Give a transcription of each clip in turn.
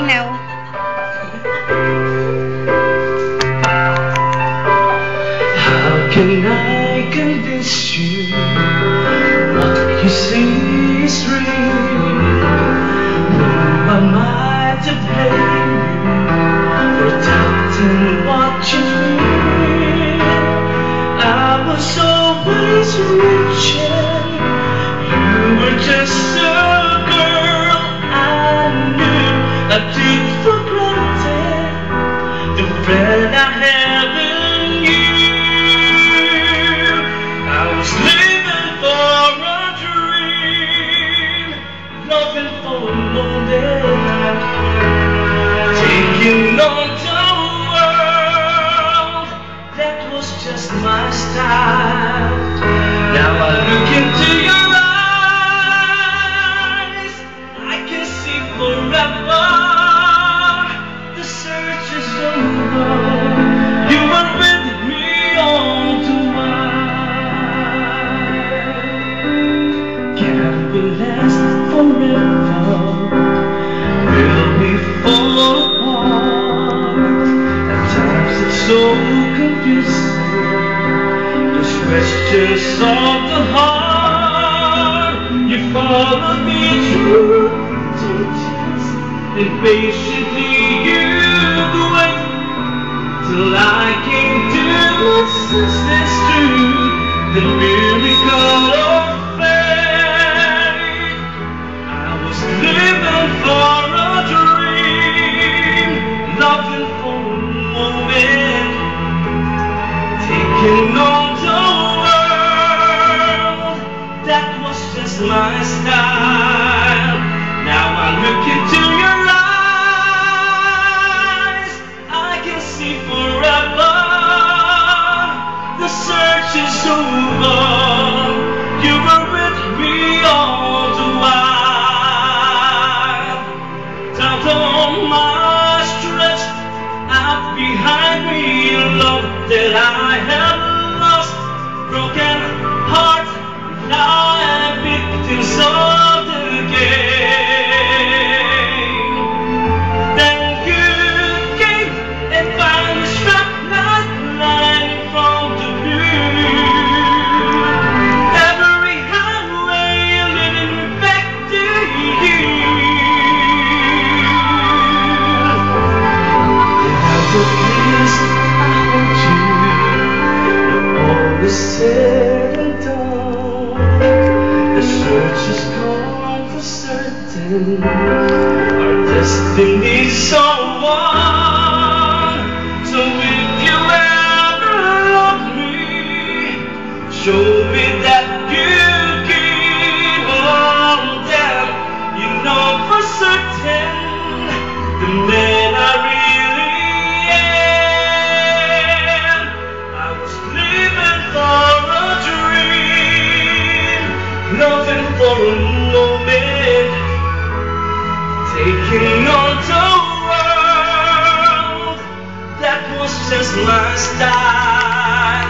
starting now. How can I convince you what you say is real? Who am I to blame you for doubting what you feel? I was always reaching, you were just a girl I knew. I took for granted the friend I have in you. I was living for a dream, loving for a moment, taking on the world. That was just my style. Now I look into your eyes, I can see forever. The search is over, you were with me all the while. Can we last forever? Will we fall apart? At times it's so confusing, those questions of the heart. You follow me through tears, and patiently you wait till I came to my senses through the miracle of faith. I was living for a dream, loving for a moment, taking on the world. That was just my style. Now I look into your eyes, I can see forever. The search is over, you were with me all the while. Down on my stretch, out behind me, love that I have lost. Broken heart, now I'm victims of the game. Then you came and found a sharp lifeline from the blue. Every highway leading back to you. The place I hold you, when all is said and done, the search is gone for certain, our destinies are one. So if you ever love me, show me that you give all that you know for certain. The man I really am. I was living for a dream, loving for a moment, taking on the world. That was just my style.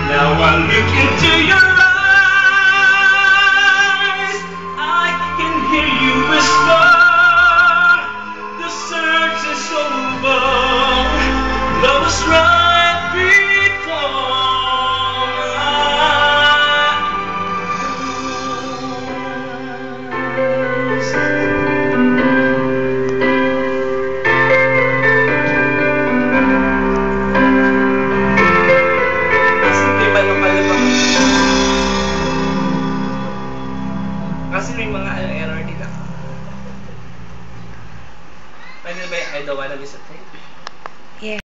Now I look into your eyes, I can hear you whisper, the search is over, love was right before. Kasi may mga error dito. Pwede ba yung I don't wanna visit? Yeah.